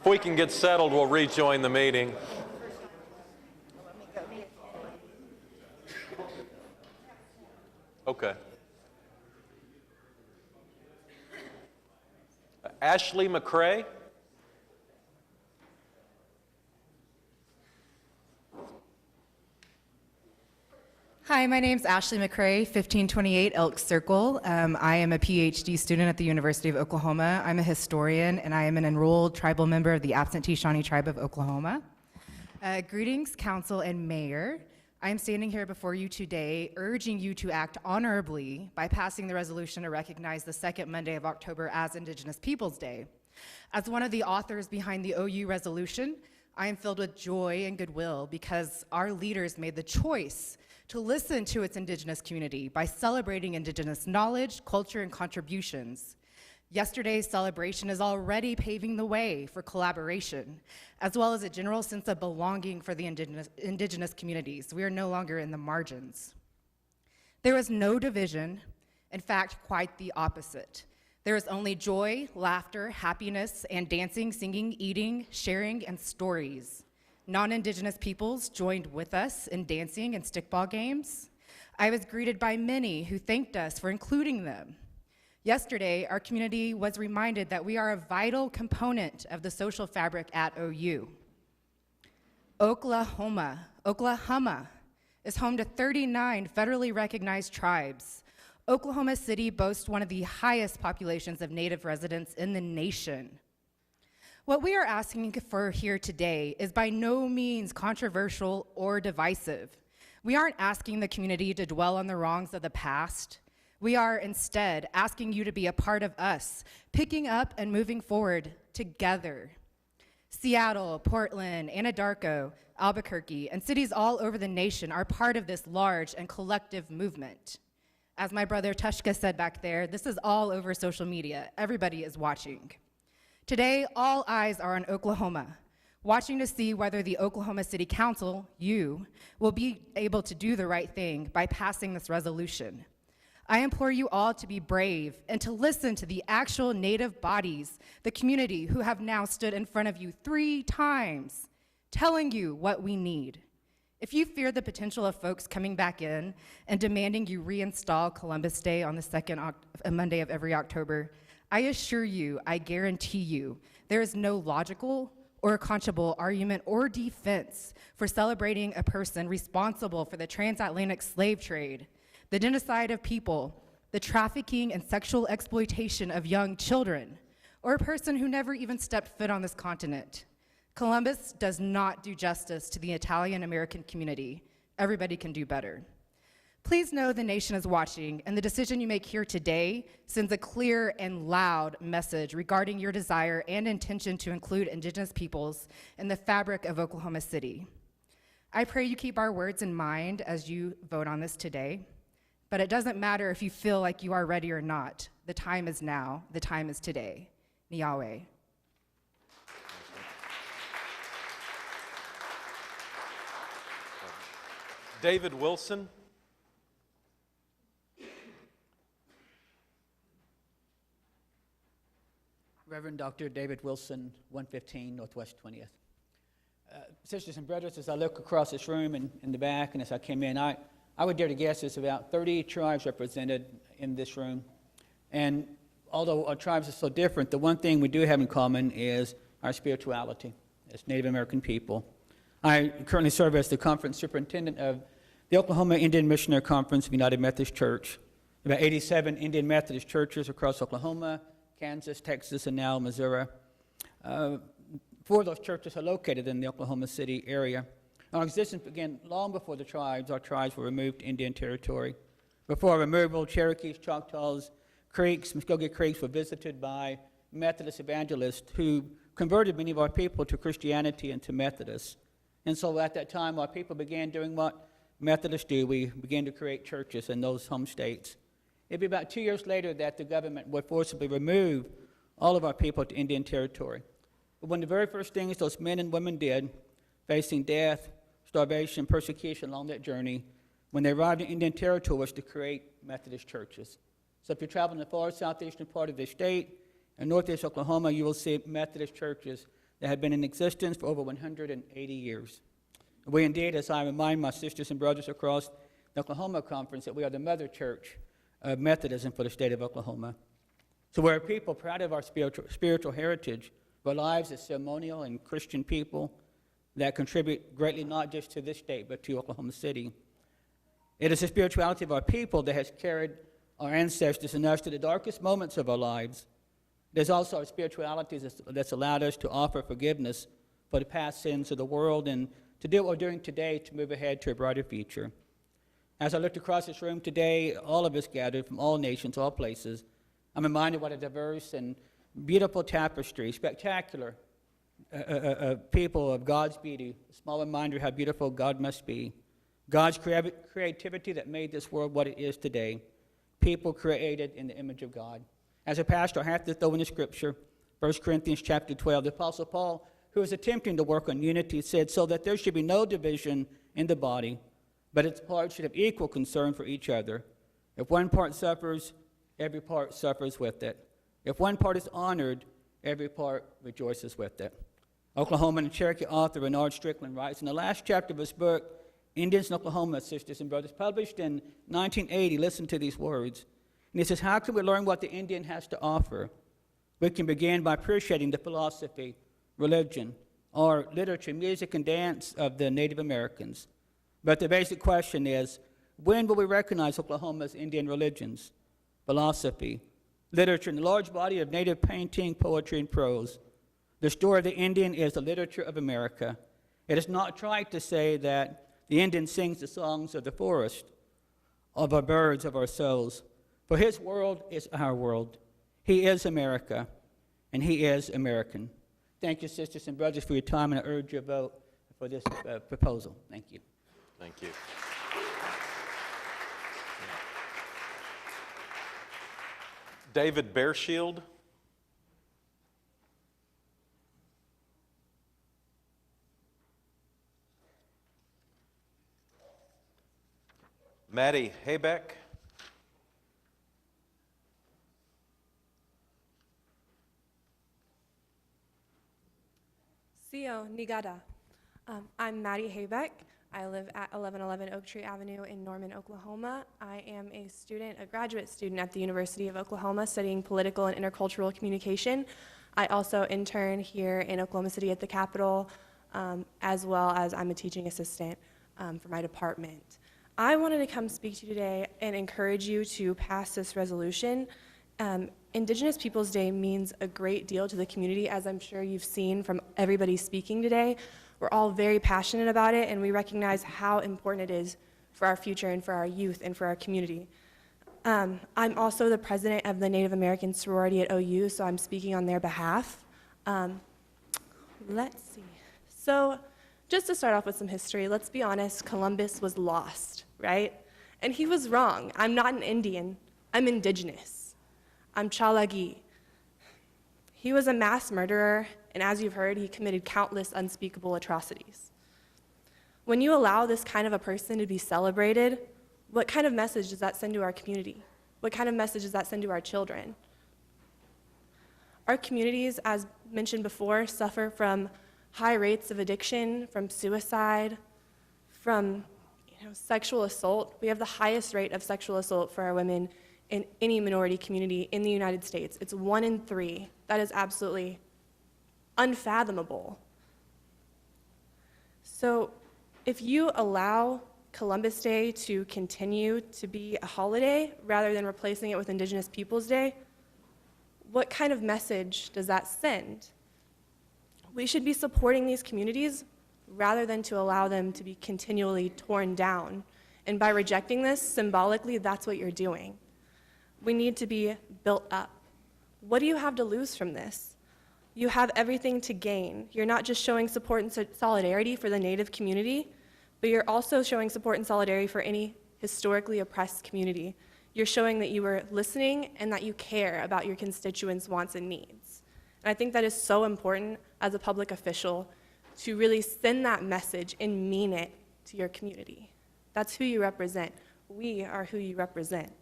we can get settled, we'll rejoin the meeting. Okay. Ashley McCrae. Hi, my name's Ashley McCrae, 1528 Elk Circle. I am a PhD student at the University of Oklahoma. I'm a historian, and I am an enrolled tribal member of the Absentee Shawnee Tribe of Oklahoma. Greetings, Council and Mayor. I am standing here before you today, urging you to act honorably by passing the resolution to recognize the second Monday of October as Indigenous Peoples Day. As one of the authors behind the OU resolution, I am filled with joy and goodwill because our leaders made the choice to listen to its Indigenous community by celebrating Indigenous knowledge, culture, and contributions. Yesterday's celebration is already paving the way for collaboration, as well as a general sense of belonging for the Indigenous communities. We are no longer in the margins. There is no division, in fact, quite the opposite. There is only joy, laughter, happiness, and dancing, singing, eating, sharing, and stories. Non-Indigenous peoples joined with us in dancing and stickball games. I was greeted by many who thanked us for including them. Yesterday, our community was reminded that we are a vital component of the social fabric at OU. Oklahoma is home to 39 federally recognized tribes. Oklahoma City boasts one of the highest populations of Native residents in the nation. What we are asking for here today is by no means controversial or divisive. We aren't asking the community to dwell on the wrongs of the past. We are instead asking you to be a part of us, picking up and moving forward together. Seattle, Portland, Anadarko, Albuquerque, and cities all over the nation are part of this large and collective movement. As my brother Tushka said back there, this is all over social media. Everybody is watching. Today, all eyes are on Oklahoma, watching to see whether the Oklahoma City Council, you, will be able to do the right thing by passing this resolution. I implore you all to be brave and to listen to the actual Native bodies, the community who have now stood in front of you 3 times, telling you what we need. If you fear the potential of folks coming back in and demanding you reinstall Columbus Day on the second Monday of every October, I assure you, I guarantee you, there is no logical or conscionable argument or defense for celebrating a person responsible for the transatlantic slave trade, the genocide of people, the trafficking and sexual exploitation of young children, or a person who never even stepped foot on this continent. Columbus does not do justice to the Italian-American community. Everybody can do better. Please know the nation is watching, and the decision you make here today sends a clear and loud message regarding your desire and intention to include Indigenous peoples in the fabric of Oklahoma City. I pray you keep our words in mind as you vote on this today, but it doesn't matter if you feel like you are ready or not. The time is now. The time is today. Niawe. David Wilson. Reverend Dr. David Wilson, 115 Northwest 20th. Sisters and brothers, as I look across this room and in the back, and as I came in, I would dare to guess there's about 30 tribes represented in this room. And although our tribes are so different, the one thing we do have in common is our spirituality as Native American people. I currently serve as the conference superintendent of the Oklahoma Indian Missionary Conference of United Methodist Church. About 87 Indian Methodist churches across Oklahoma, Kansas, Texas, and now Missouri. 4 of those churches are located in the Oklahoma City area. Our existence began long before the tribes. Our tribes were removed to Indian territory. Before our removal, Cherokees, Choctaws, Creeks, Muskogee Creeks were visited by Methodist evangelists who converted many of our people to Christianity and to Methodists. And so at that time, our people began doing what Methodists do. We began to create churches in those home states. It'd be about 2 years later that the government would forcibly remove all of our people to Indian territory. But one of the very first things those men and women did, facing death, starvation, persecution along that journey, when they arrived in Indian territory, was to create Methodist churches. So if you travel in the far southeastern part of the state, in northeast Oklahoma, you will see Methodist churches that have been in existence for over 180 years. We indeed, as I remind my sisters and brothers across the Oklahoma Conference, that we are the mother church of Methodism for the state of Oklahoma. So we're a people proud of our spiritual heritage, our lives as ceremonial and Christian people that contribute greatly not just to this state, but to Oklahoma City. It is the spirituality of our people that has carried our ancestors and us to the darkest moments of our lives. There's also our spirituality that's allowed us to offer forgiveness for the past sins of the world and to do what we're doing today to move ahead to a brighter future. As I looked across this room today, all of us gathered from all nations, all places, I'm reminded what a diverse and beautiful tapestry, spectacular people of God's beauty, a small reminder how beautiful God must be. God's creativity that made this world what it is today. People created in the image of God. As a pastor, I have to throw in the scripture, 1 Corinthians chapter 12. The Apostle Paul, who was attempting to work on unity, said, so that there should be no division in the body, but its parts should have equal concern for each other. If one part suffers, every part suffers with it. If one part is honored, every part rejoices with it. Oklahoman and Cherokee author Bernard Strickland writes in the last chapter of his book, Indians in Oklahoma, Sisters and Brothers, published in 1980, listen to these words. And he says, how can we learn what the Indian has to offer? We can begin by appreciating the philosophy, religion, art, literature, music, and dance of the Native Americans. But the basic question is, when will we recognize Oklahoma's Indian religions, philosophy, literature, and the large body of Native painting, poetry, and prose? The story of the Indian is the literature of America. It is not trite to say that the Indian sings the songs of the forest, of our birds, of our souls. For his world is our world. He is America, and he is American. Thank you, sisters and brothers, for your time, and I urge your vote for this proposal. Thank you. Thank you. David Bearshield. Maddie Haybeck. Sio Nigada. I'm Maddie Haybeck. I live at 1111 Oak Tree Avenue in Norman, Oklahoma. I am a student, a graduate student at the University of Oklahoma studying political and intercultural communication. I also intern here in Oklahoma City at the Capitol, as well as I'm a teaching assistant for my department. I wanted to come speak to you today and encourage you to pass this resolution. Indigenous Peoples Day means a great deal to the community, as I'm sure you've seen from everybody speaking today. We're all very passionate about it, and we recognize how important it is for our future and for our youth and for our community. I'm also the president of the Native American sorority at OU, so I'm speaking on their behalf. Let's see. So just to start off with some history, let's be honest, Columbus was lost, right? And he was wrong. I'm not an Indian. I'm indigenous. I'm Chalagi. He was a mass murderer, and as you've heard, he committed countless unspeakable atrocities. When you allow this kind of a person to be celebrated, what kind of message does that send to our community? What kind of message does that send to our children? Our communities, as mentioned before, suffer from high rates of addiction, from suicide, from sexual assault. We have the highest rate of sexual assault for our women in any minority community in the United States. It's 1 in 3. That is absolutely unfathomable. So if you allow Columbus Day to continue to be a holiday rather than replacing it with Indigenous Peoples Day, what kind of message does that send? We should be supporting these communities rather than to allow them to be continually torn down. And by rejecting this, symbolically, that's what you're doing. We need to be built up. What do you have to lose from this? You have everything to gain. You're not just showing support and solidarity for the Native community, but you're also showing support and solidarity for any historically oppressed community. You're showing that you are listening and that you care about your constituents' wants and needs. And I think that is so important as a public official to really send that message and mean it to your community. That's who you represent. We are who you represent.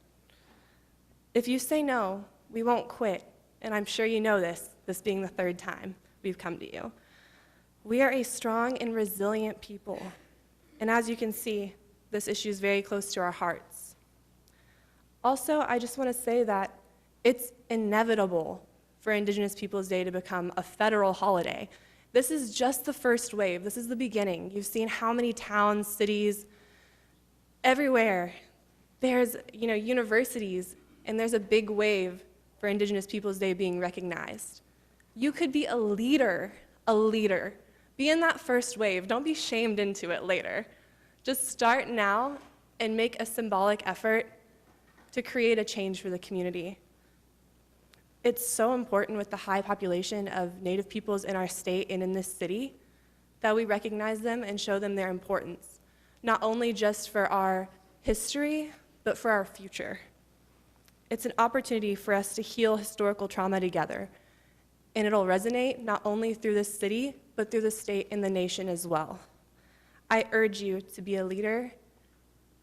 If you say no, we won't quit, and I'm sure you know this being the 3rd time we've come to you. We are a strong and resilient people. And as you can see, this issue is very close to our hearts. Also, I just want to say that it's inevitable for Indigenous Peoples Day to become a federal holiday. This is just the first wave. This is the beginning. You've seen how many towns, cities, everywhere, there's universities, and there's a big wave for Indigenous Peoples Day being recognized. You could be a leader. Be in that first wave. Don't be shamed into it later. Just start now and make a symbolic effort to create a change for the community. It's so important with the high population of Native peoples in our state and in this city that we recognize them and show them their importance, not only just for our history, but for our future. It's an opportunity for us to heal historical trauma together, and it'll resonate not only through this city, but through the state and the nation as well. I urge you to be a leader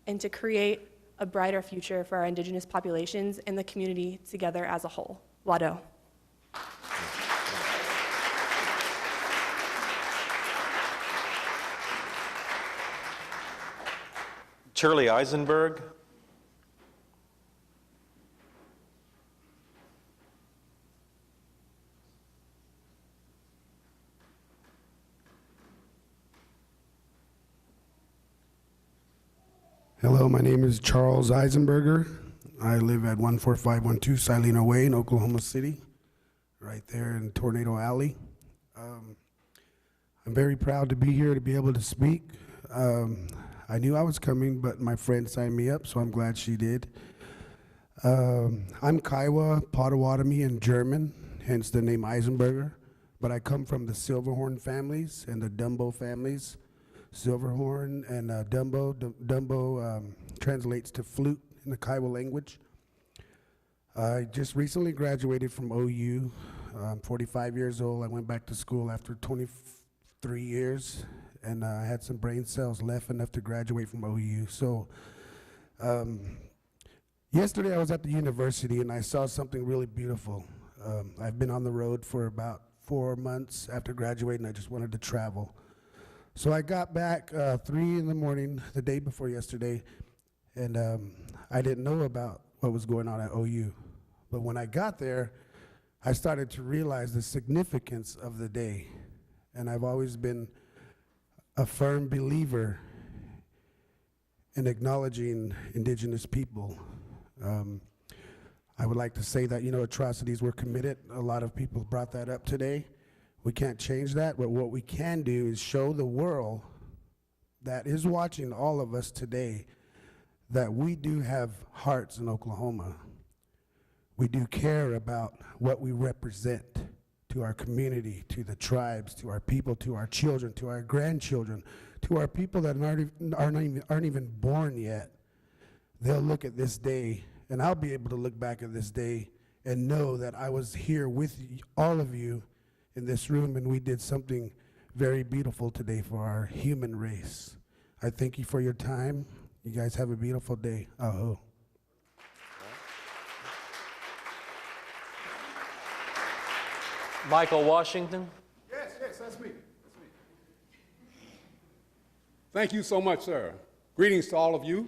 and to create a brighter future for our Indigenous populations and the community together as a whole. Wado. Shirley Eisenberg. Hello, my name is Charles Eisenberger. I live at 14512 Sileno Way in Oklahoma City, right there in Tornado Alley. I'm very proud to be here to be able to speak. I knew I was coming, but my friend signed me up, so I'm glad she did. I'm Kiowa, Potawatomi, and German, hence the name Eisenberger, but I come from the Silverhorn families and the Dumbo families. Silverhorn and Dumbo. Dumbo translates to flute in the Kiowa language. I just recently graduated from OU. I'm 45 years old. I went back to school after 23 years, and I had some brain cells left enough to graduate from OU. So yesterday I was at the university and I saw something really beautiful. I've been on the road for about 4 months after graduating. I just wanted to travel. So I got back 3 in the morning the day before yesterday, and I didn't know about what was going on at OU. But when I got there, I started to realize the significance of the day. And I've always been a firm believer in acknowledging Indigenous people. I would like to say that, atrocities were committed. A lot of people brought that up today. We can't change that, but what we can do is show the world that is watching all of us today that we do have hearts in Oklahoma. We do care about what we represent to our community, to the tribes, to our people, to our children, to our grandchildren, to our people that aren't even born yet. They'll look at this day, and I'll be able to look back at this day and know that I was here with all of you in this room, and we did something very beautiful today for our human race. I thank you for your time. You guys have a beautiful day. Aho. Michael Washington. Yes, that's me. Thank you so much, sir. Greetings to all of you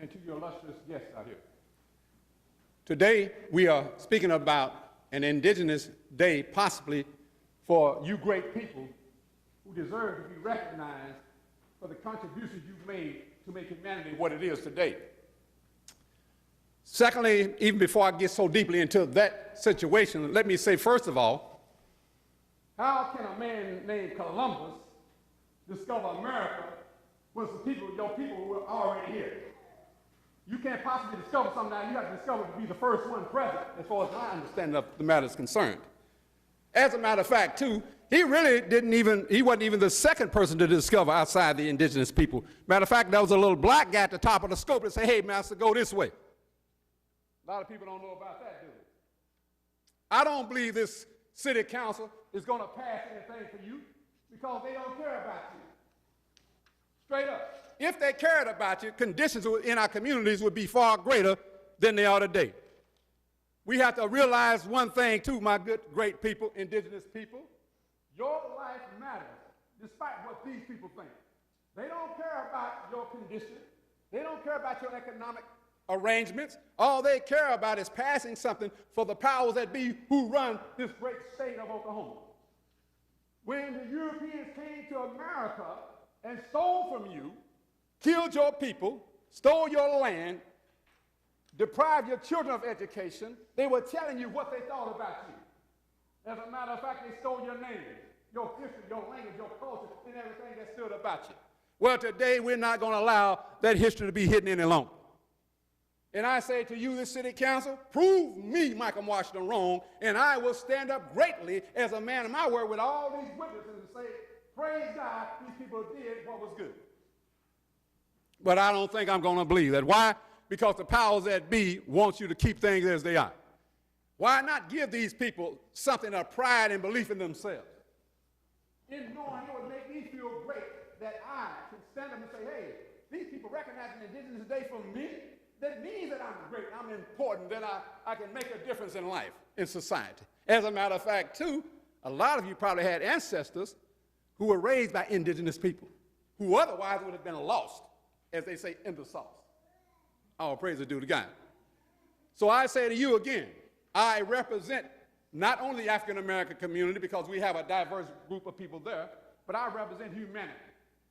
and to your illustrious guests out here. Today, we are speaking about an Indigenous Day, possibly for you great people who deserve to be recognized for the contributions you've made to make humanity what it is today. Secondly, even before I get so deeply into that situation, let me say, first of all, how can a man named Columbus discover America when your people were already here? You can't possibly discover something now. You have to discover to be the first one present, as far as my understanding of the matter is concerned. As a matter of fact, too, he wasn't even the second person to discover outside the indigenous people. Matter of fact, there was a little black guy at the top of the scope that said, hey, master, go this way. A lot of people don't know about that, do they? I don't believe this city council is going to pass anything for you because they don't care about you. Straight up. If they cared about you, conditions in our communities would be far greater than they are today. We have to realize one thing too, my good, great people, indigenous people. Your life matters. despite what these people think. They don't care about your condition. They don't care about your economic arrangements. All they care about is passing something for the powers that be who run this great state of Oklahoma. When the Europeans came to America and stole from you, killed your people, stole your land, deprived your children of education, they were telling you what they thought about you. As a matter of fact, they stole your name, your history, your language, your culture, and everything that stood about you. Well, today we're not going to allow that history to be hidden any longer. And I say to you, this city council, prove me, Michael Washington, wrong, and I will stand up greatly as a man of my word with all these witnesses and say, praise God, these people did what was good. But I don't think I'm going to believe that. Why? Because the powers that be want you to keep things as they are. Why not give these people something of pride and belief in themselves? In knowing it would make me feel great that I can stand up and say, hey, these people recognize an Indigenous Day for me. That means that I'm great, I'm important, that I can make a difference in life, in society. As a matter of fact, too, a lot of you probably had ancestors who were raised by indigenous people, who otherwise would have been lost, as they say, in the sauce. All praise is due to God. So I say to you again, I represent not only the African-American community, because we have a diverse group of people there, but I represent humanity.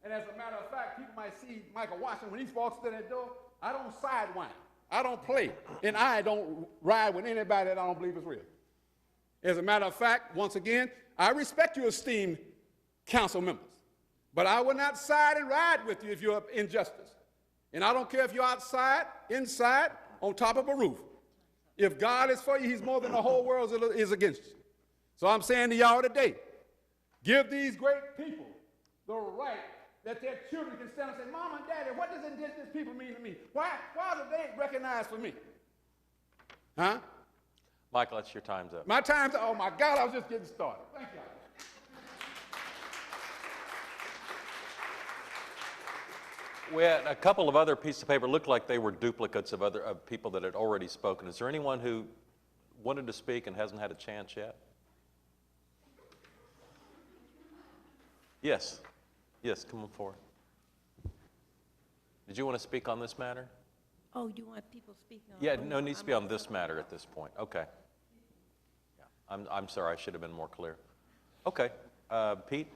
And as a matter of fact, people might see Michael Washington, when he walks through that door, I don't sidewind. I don't play. And I don't ride with anybody that I don't believe is real. As a matter of fact, once again, I respect your esteemed council members. But I will not side and ride with you if you're injustice. And I don't care if you're outside, inside, on top of a roof. If God is for you, he's more than the whole world is against you. So I'm saying to y'all today, give these great people the right that their children can stand and say, Mom and Daddy, what does indigenous people mean to me? Why are they recognized for me? Huh? Michael, that's your time's up. My time's up. Oh, my God, I was just getting started. Thank you. We had a couple of other pieces of paper looked like they were duplicates of people that had already spoken. Is there anyone who wanted to speak and hasn't had a chance yet? Yes. Yes, come on forward. Did you want to speak on this matter? Oh, you want people speaking on? Yeah, no, it needs to be on this matter at this point. Okay. Yeah, I'm sorry, I should have been more clear. Okay, Pete?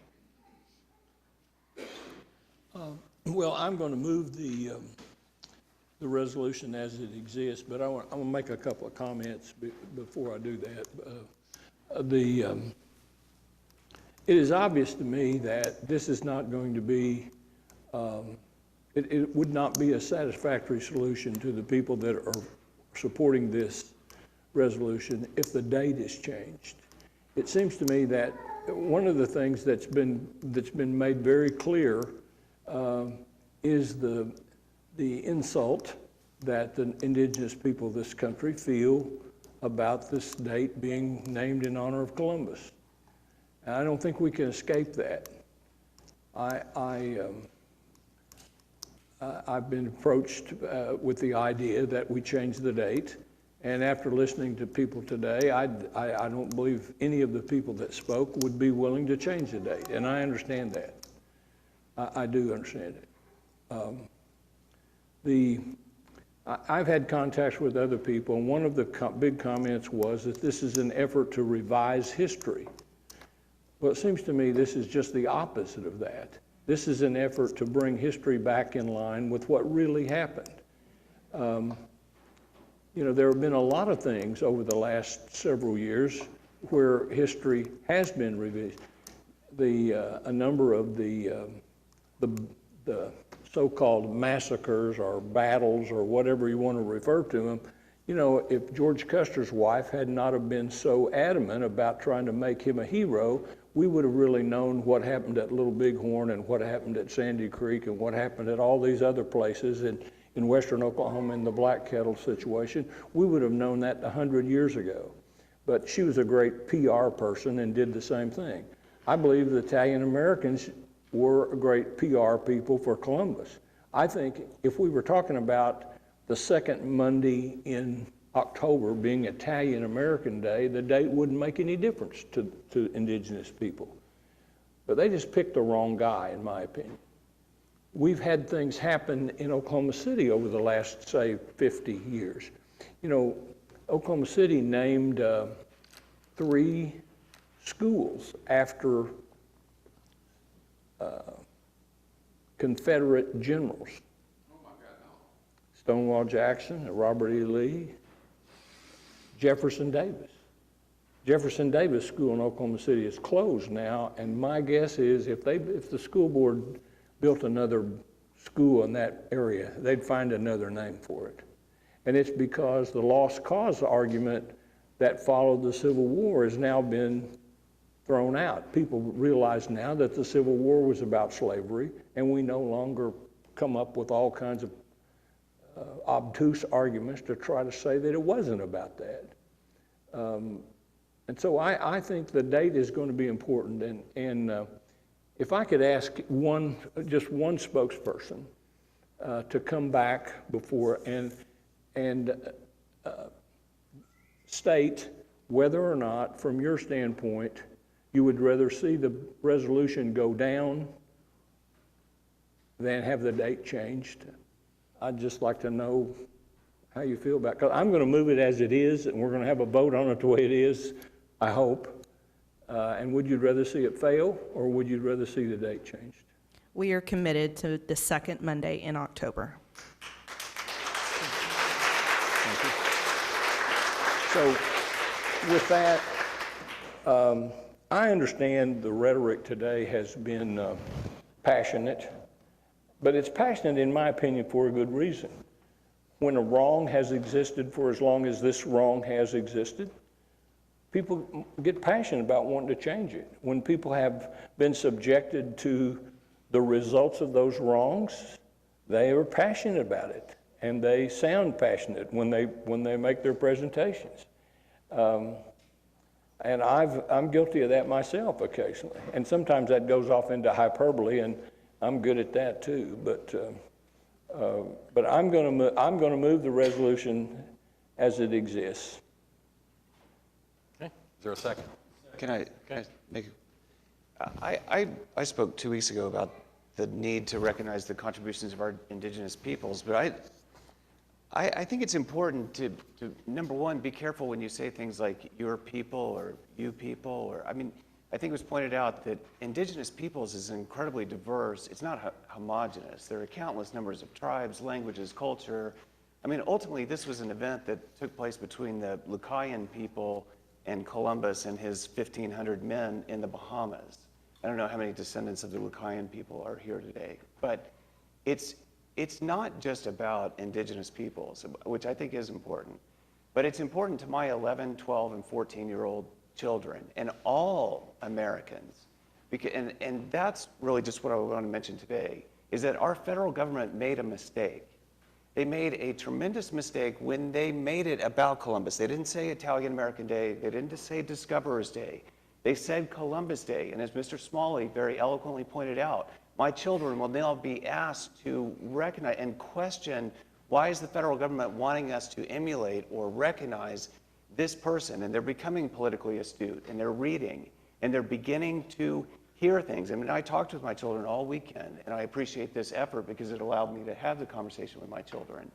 Well, I'm going to move the resolution as it exists, but I'm going to make a couple of comments before I do that. It is obvious to me that this is not going to be, it would not be a satisfactory solution to the people that are supporting this resolution if the date is changed. It seems to me that one of the things that's been made very clear is the insult that the indigenous people of this country feel about this date being named in honor of Columbus. And I don't think we can escape that. I've been approached with the idea that we change the date, and after listening to people today, I don't believe any of the people that spoke would be willing to change the date, and I understand that. I do understand it. I've had contacts with other people, and one of the big comments was that this is an effort to revise history. Well, it seems to me this is just the opposite of that. This is an effort to bring history back in line with what really happened. You know, there have been a lot of things over the last several years where history has been revised. A number of the so-called massacres or battles or whatever you want to refer to them, you know, if George Custer's wife had not have been so adamant about trying to make him a hero, we would have really known what happened at Little Bighorn and what happened at Sandy Creek and what happened at all these other places in western Oklahoma in the Black Kettle situation. We would have known that 100 years ago. But she was a great PR person and did the same thing. I believe the Italian Americans were great PR people for Columbus. I think if we were talking about the second Monday in October being Italian American Day, the date wouldn't make any difference to indigenous people. But they just picked the wrong guy, in my opinion. We've had things happen in Oklahoma City over the last, say, 50 years. You know, Oklahoma City named 3 schools after Confederate generals. Stonewall Jackson, Robert E. Lee, Jefferson Davis. Jefferson Davis School in Oklahoma City is closed now, and my guess is if the school board built another school in that area, they'd find another name for it. And it's because the lost cause argument that followed the Civil War has now been thrown out. People realize now that the Civil War was about slavery, and we no longer come up with all kinds of obtuse arguments to try to say that it wasn't about that. And so I think the date is going to be important. And if I could ask just one spokesperson to come back before and state whether or not, from your standpoint, you would rather see the resolution go down than have the date changed. I'd just like to know how you feel about it. Because I'm going to move it as it is, and we're going to have a vote on it the way it is, I hope. And would you rather see it fail, or would you rather see the date changed? We are committed to the second Monday in October. Thank you. So with that, I understand the rhetoric today has been passionate, but it's passionate, in my opinion, for a good reason. When a wrong has existed for as long as this wrong has existed, people get passionate about wanting to change it. When people have been subjected to the results of those wrongs, they are passionate about it, and they sound passionate when they make their presentations. And I'm guilty of that myself occasionally, and sometimes that goes off into hyperbole, and I'm good at that too. But I'm going to move the resolution as it exists. Okay. Is there a second? Can I make? I spoke 2 weeks ago about the need to recognize the contributions of our indigenous peoples, but I think it's important to number one, be careful when you say things like your people or you people, or I mean, I think it was pointed out that indigenous peoples is incredibly diverse. It's not homogenous. There are countless numbers of tribes, languages, culture. I mean, ultimately, this was an event that took place between the Lucayan people and Columbus and his 1,500 men in the Bahamas. I don't know how many descendants of the Lucayan people are here today, but it's not just about indigenous peoples, which I think is important, but it's important to my 11, 12, and 14-year-old children and all Americans. And that's really just what I want to mention today, is that our federal government made a mistake. They made a tremendous mistake when they made it about Columbus. They didn't say Italian American Day. They didn't say Discoverers Day. They said Columbus Day. And as Mr. Smalley very eloquently pointed out, my children will now be asked to recognize and question, why is the federal government wanting us to emulate or recognize this person? And they're becoming politically astute, and they're reading, and they're beginning to hear things. I mean, I talked with my children all weekend, and I appreciate this effort because it allowed me to have the conversation with my children,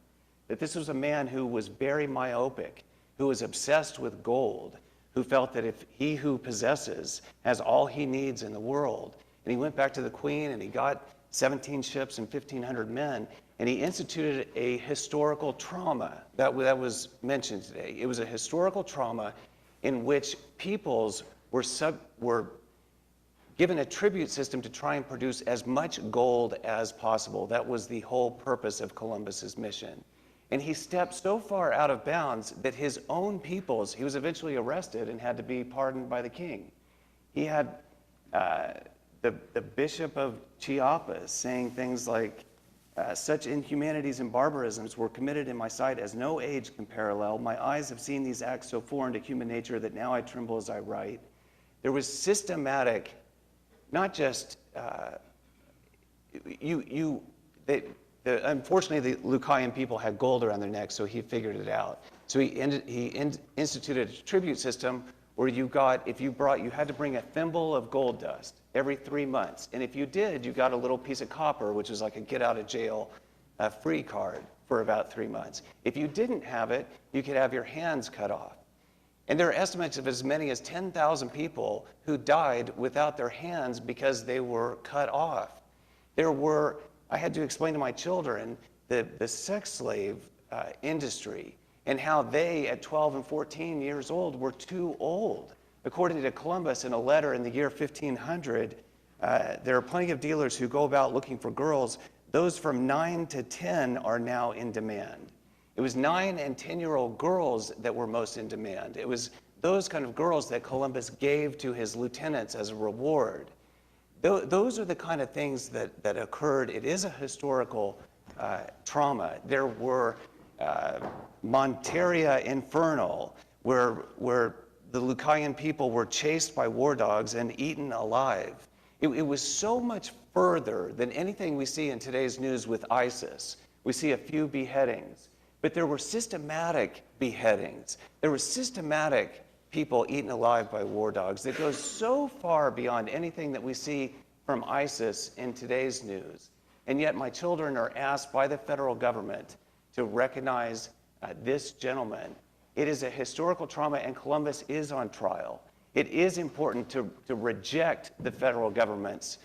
that this was a man who was very myopic, who was obsessed with gold, who felt that if he who possesses has all he needs in the world. And he went back to the Queen, and he got 17 ships and 1,500 men, and he instituted a historical trauma that was mentioned today. It was a historical trauma in which peoples were given a tribute system to try and produce as much gold as possible. That was the whole purpose of Columbus's mission. And he stepped so far out of bounds that his own peoples, he was eventually arrested and had to be pardoned by the king. He had the Bishop of Chiapas saying things like, such inhumanities and barbarisms were committed in my sight as no age can parallel. My eyes have seen these acts so foreign to human nature that now I tremble as I write. There was systematic, not just, unfortunately the Lucayan people had gold around their necks, so he figured it out. So he instituted a tribute system where you had to bring a thimble of gold dust. every 3 months. And if you did, you got a little piece of copper, which was like a get out of jail free card for about 3 months. If you didn't have it, you could have your hands cut off. And there are estimates of as many as 10,000 people who died without their hands because they were cut off. I had to explain to my children the sex slave industry and how they, at 12 and 14 years old, were too old. According to Columbus, in a letter in the year 1500, there are plenty of dealers who go about looking for girls. Those from 9 to 10 are now in demand. It was 9 and 10-year-old girls that were most in demand. It was those kind of girls that Columbus gave to his lieutenants as a reward. Those are the kind of things that occurred. It is a historical trauma. There were Monteria Infernal, where the Lucayan people were chased by war dogs and eaten alive. It was so much further than anything we see in today's news with ISIS. We see a few beheadings, but there were systematic beheadings. There were systematic people eaten alive by war dogs that goes so far beyond anything that we see from ISIS in today's news. And yet my children are asked by the federal government to recognize this gentleman. It is a historical trauma, and Columbus is on trial. It is important to reject the federal government's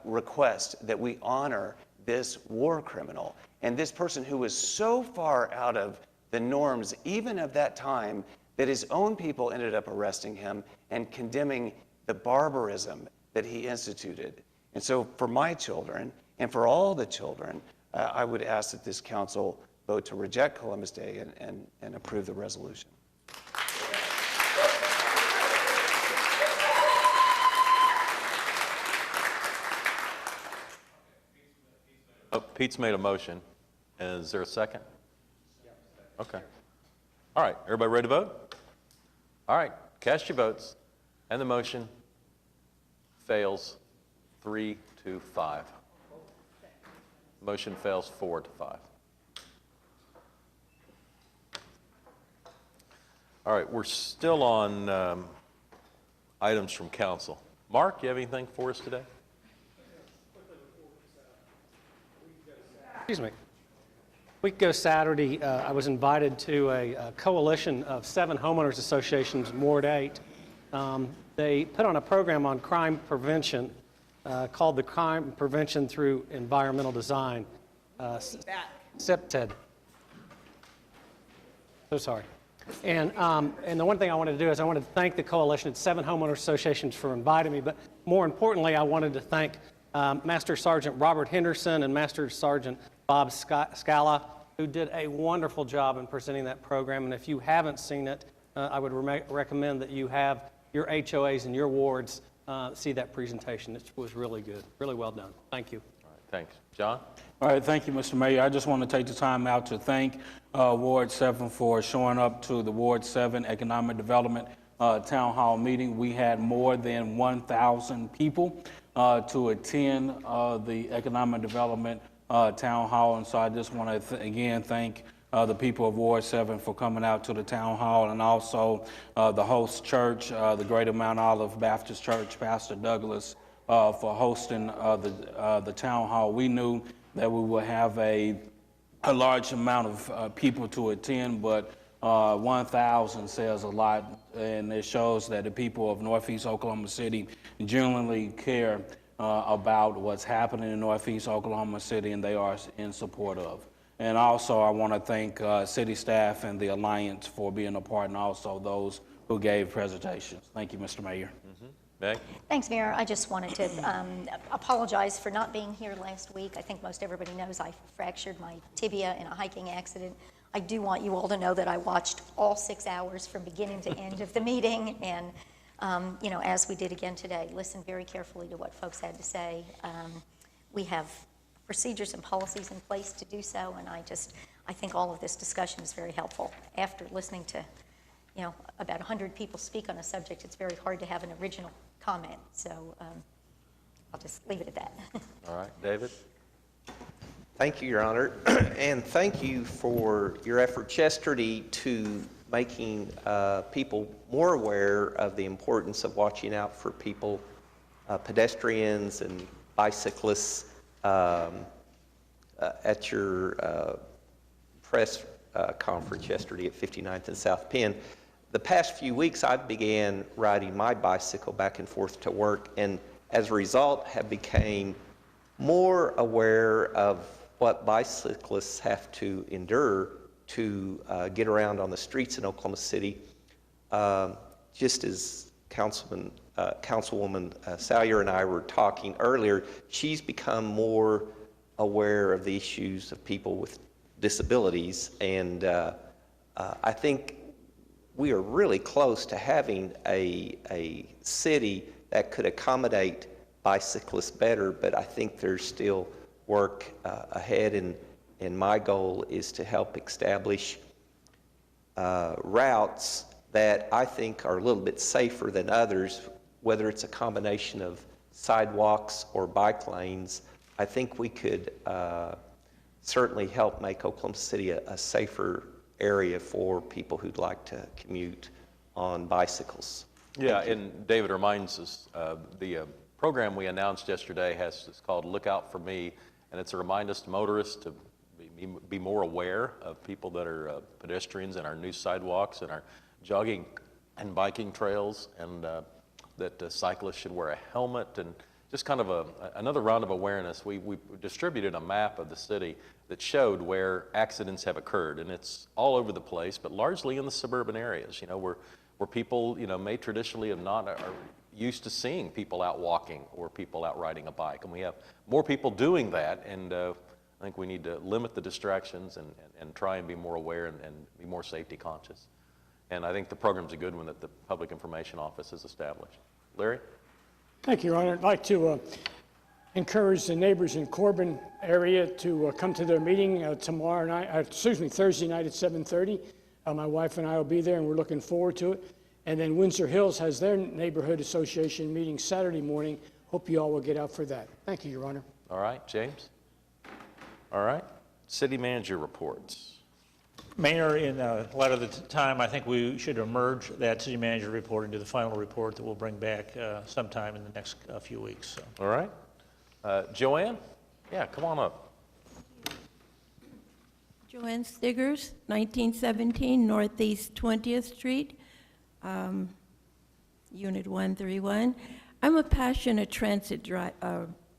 request that we honor this war criminal and this person who was so far out of the norms, even of that time, that his own people ended up arresting him and condemning the barbarism that he instituted. And so for my children and for all the children, I would ask that this council vote to reject Columbus Day and approve the resolution. Oh, Pete's made a motion. Is there a second? Okay. All right, everybody ready to vote? All right, cast your votes. And the motion fails 3-5. Motion fails 4-5. All right, we're still on items from council. Mark, you have anything for us today? Excuse me. A week ago Saturday, I was invited to a coalition of 7 homeowners associations, Ward 8. They put on a program on crime prevention called the Crime Prevention Through Environmental Design, CPTED. So sorry. And the one thing I wanted to do is I wanted to thank the coalition. It's 7 homeowner associations for inviting me, but more importantly, I wanted to thank Master Sergeant Robert Henderson and Master Sergeant Bob Scala, who did a wonderful job in presenting that program. And if you haven't seen it, I would recommend that you have your HOAs and your wards see that presentation. It was really good, really well done. Thank you. All right, thanks. John? All right, thank you, Mr. Mayor. I just want to take the time out to thank Ward 7 for showing up to the Ward 7 Economic Development Town Hall meeting. We had more than 1,000 people to attend the Economic Development Town Hall, and so I just want to again thank the people of Ward 7 for coming out to the Town Hall, and also the host church, the Greater Mount Olive Baptist Church, Pastor Douglas, for hosting the Town Hall. We knew that we would have a large amount of people to attend, but 1,000 says a lot, and it shows that the people of Northeast Oklahoma City genuinely care about what's happening in Northeast Oklahoma City, and they are in support of. And also, I want to thank city staff and the Alliance for being a part, and also those who gave presentations. Thank you, Mr. Mayor. Meg? Thanks, Mayor. I just wanted to apologize for not being here last week. I think most everybody knows I fractured my tibia in a hiking accident. I do want you all to know that I watched all 6 hours from beginning to end of the meeting, and you know, as we did again today, listened very carefully to what folks had to say. We have procedures and policies in place to do so, and I think all of this discussion is very helpful. After listening to, you know, about 100 people speak on a subject, it's very hard to have an original comment. So I'll just leave it at that. All right, David? Thank you, Your Honor, and thank you for your efforts yesterday to making people more aware of the importance of watching out for people pedestrians and bicyclists at your press conference yesterday at 59th and South Penn. The past few weeks, I began riding my bicycle back and forth to work, and as a result, have become more aware of what bicyclists have to endure to get around on the streets in Oklahoma City. Just as Councilwoman Salyer and I were talking earlier, she's become more aware of the issues of people with disabilities, and I think we are really close to having a city that could accommodate bicyclists better, but I think there's still work ahead, and my goal is to help establish routes that I think are a little bit safer than others, whether it's a combination of sidewalks or bike lanes. I think we could certainly help make Oklahoma City a safer area for people who'd like to commute on bicycles. Yeah, and David reminds us, the program we announced yesterday it's called Look Out for Me, and it's a reminder to motorists to be more aware of people that are pedestrians in our new sidewalks and our jogging and biking trails, and that cyclists should wear a helmet, and just kind of another round of awareness. We distributed a map of the city that showed where accidents have occurred, and it's all over the place, but largely in the suburban areas, where people, may traditionally have not are used to seeing people out walking or people out riding a bike. And we have more people doing that, and I think we need to limit the distractions and try and be more aware and be more safety conscious. And I think the program's a good one that the Public Information Office has established. Larry? Thank you, Your Honor. I'd like to encourage the neighbors in Corbin area to come to their meeting Thursday night at 7:30. My wife and I will be there, and we're looking forward to it. And then Windsor Hills has their neighborhood association meeting Saturday morning. Hope you all will get out for that. Thank you, Your Honor. All right, James? All right, city manager reports. Mayor, in light of the time, I think we should merge that city manager report into the final report that we'll bring back sometime in the next few weeks. So. All right. Joanne? Yeah, come on up. Joanne Stiggers, 1917 Northeast 20th Street, Unit 131. I'm a passionate transit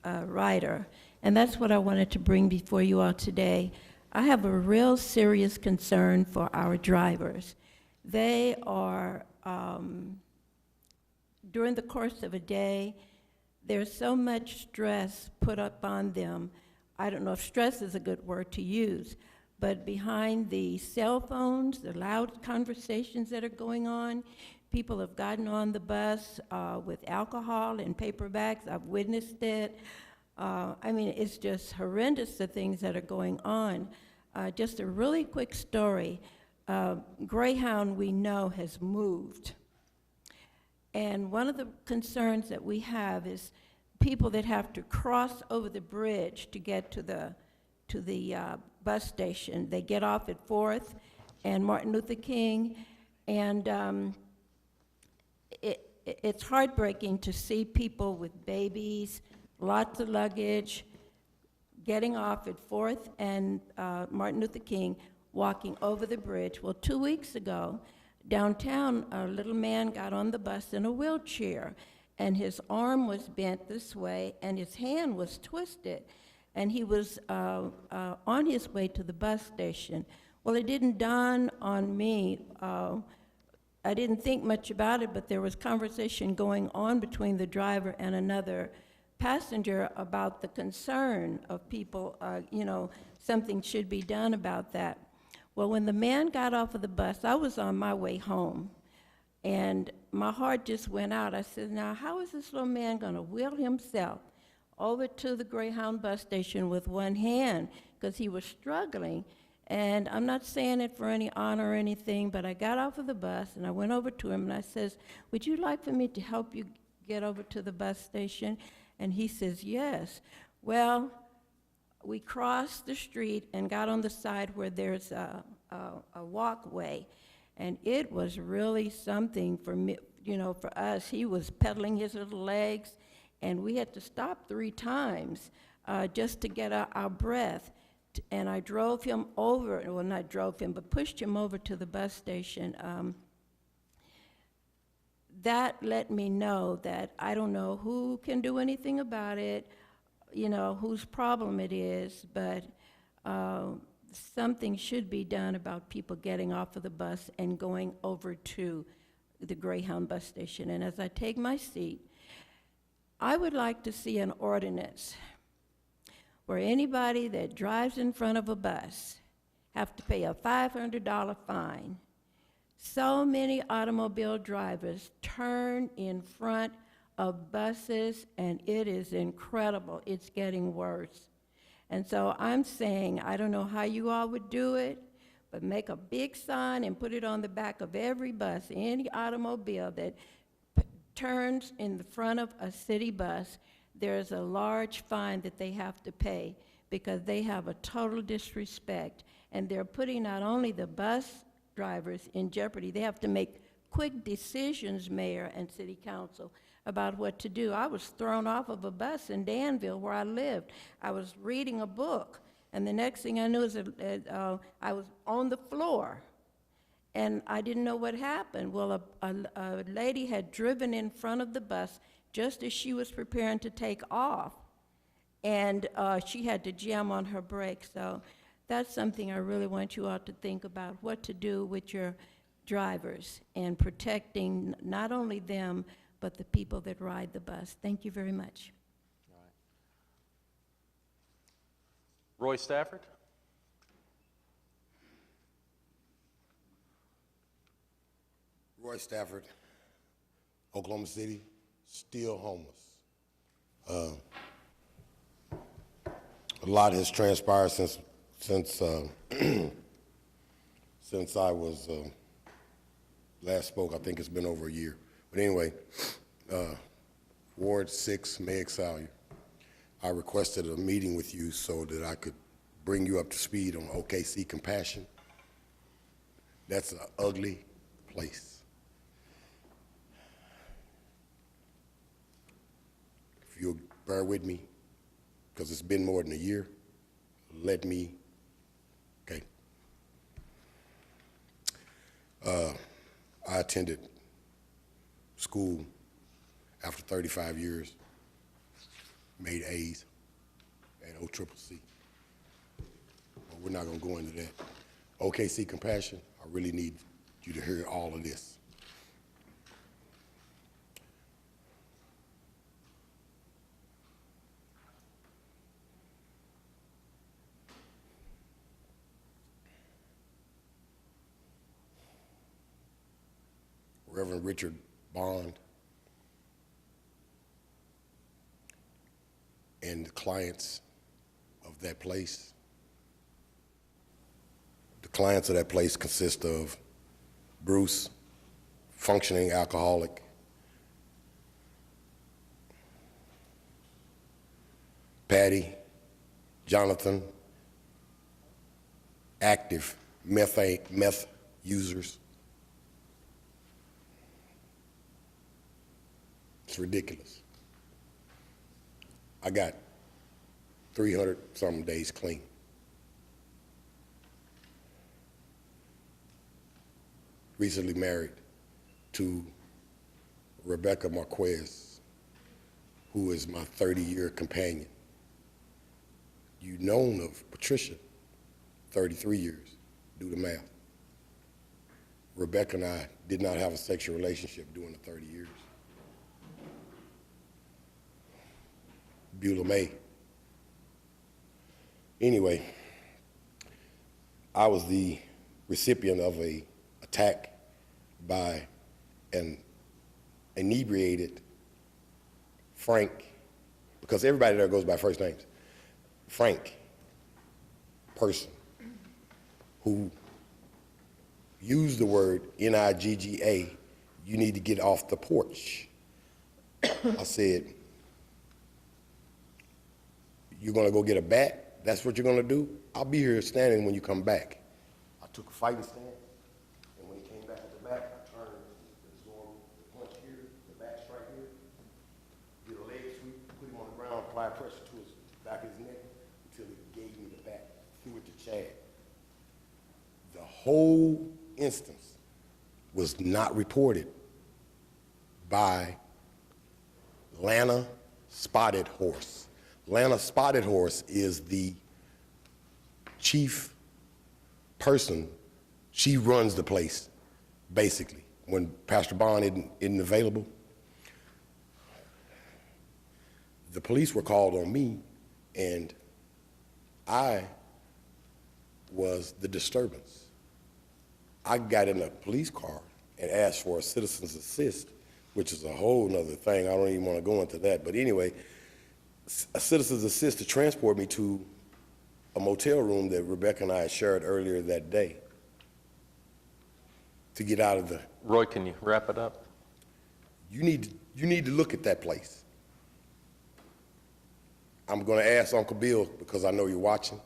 rider, and that's what I wanted to bring before you all today. I have a real serious concern for our drivers. They are, during the course of a day, there's so much stress put up on them. I don't know if stress is a good word to use, but behind the cell phones, the loud conversations that are going on, people have gotten on the bus with alcohol and paper bags. I've witnessed it. I mean, it's just horrendous, the things that are going on. Just a really quick story. Greyhound, we know, has moved. And one of the concerns that we have is people that have to cross over the bridge to get to the bus station. They get off at 4th and Martin Luther King, and it's heartbreaking to see people with babies, lots of luggage, getting off at 4th and Martin Luther King, walking over the bridge. Well, 2 weeks ago, downtown, a little man got on the bus in a wheelchair, and his arm was bent this way, and his hand was twisted, and he was on his way to the bus station. Well, it didn't dawn on me. I didn't think much about it, but there was conversation going on between the driver and another passenger about the concern of people, something should be done about that. Well, when the man got off of the bus, I was on my way home, and my heart just went out. I said, now, how is this little man going to wheel himself over to the Greyhound bus station with one hand, because he was struggling? And I'm not saying it for any honor or anything, but I got off of the bus, and I went over to him, and I says, would you like for me to help you get over to the bus station? And he says, yes. Well, we crossed the street and got on the side where there's a walkway, and it was really something for me, for us. He was pedaling his little legs, and we had to stop 3 times just to get our breath. And I drove him over, well, not drove him, but pushed him over to the bus station. That let me know that I don't know who can do anything about it, you know, whose problem it is, but something should be done about people getting off of the bus and going over to the Greyhound bus station. And as I take my seat, I would like to see an ordinance where anybody that drives in front of a bus have to pay a $500 fine. So many automobile drivers turn in front of buses, and it is incredible. It's getting worse. And so I'm saying, I don't know how you all would do it, but make a big sign and put it on the back of every bus, any automobile that turns in the front of a city bus, there's a large fine that they have to pay because they have a total disrespect. And they're putting not only the bus drivers in jeopardy, they have to make quick decisions, Mayor and City Council, about what to do. I was thrown off of a bus in Danville where I lived. I was reading a book, and the next thing I knew is I was on the floor, and I didn't know what happened. Well, a lady had driven in front of the bus just as she was preparing to take off, and she had to jam on her brakes. So that's something I really want you all to think about, what to do with your drivers and protecting not only them, but the people that ride the bus. Thank you very much. Roy Stafford? Roy Stafford, Oklahoma City, still homeless. A lot has transpired since I was last spoke. I think it's been over a year. But anyway, Ward 6 may excel you. I requested a meeting with you so that I could bring you up to speed on OKC Compassion. That's an ugly place. If you'll bear with me, because it's been more than a year, let me, okay. I attended school after 35 years, made A's, and OCCC. But we're not going to go into that. OKC Compassion, I really need you to hear all of this. Reverend Richard Bond and the clients of that place. The clients of that place consist of Bruce, functioning alcoholic, Patty, Jonathan, active meth users. It's ridiculous. I got 300-something days clean. Recently married to Rebecca Marquez, who is my 30-year companion. You've known of Patricia 33 years, do the math. Rebecca and I did not have a sexual relationship during the 30 years. Beulah May. Anyway, I was the recipient of an attack by an inebriated Frank, because everybody there goes by first names, Frank person, who used the word N-I-G-G-A, you need to get off the porch. I said, you're gonna go get a bat? That's what you're gonna do? I'll be here standing when you come back. I took a fighting stance, and when he came back at the back, I turned, it was going to punch here, the back strike here, did a leg sweep, whole instance was not reported by Lana Spotted Horse. Lana Spotted Horse is the chief person. She runs the place, basically, when Pastor Bond isn't available. The police were called on me, and I was the disturbance. I got in a police car and asked for a citizen's assist, which is a whole nother thing. I don't even want to go into that. But anyway, a citizen's assist to transport me to a motel room that Rebecca and I had shared earlier that day to get out of the... Roy, can you wrap it up? You need to look at that place. I'm going to ask Uncle Bill, because I know you're watching,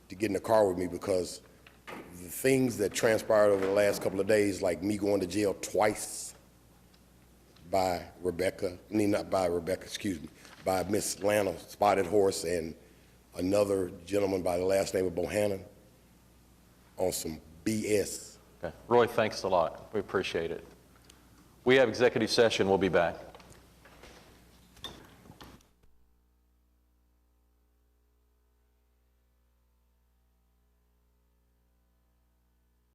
to get in the car with me, because the things that transpired over the last couple of days, like me going to jail twice by Rebecca, not by Rebecca, excuse me, by Miss Lana Spotted Horse and another gentleman by the last name of Bohannon on some BS. Okay. Roy, thanks a lot. We appreciate it. We have executive session. We'll be back.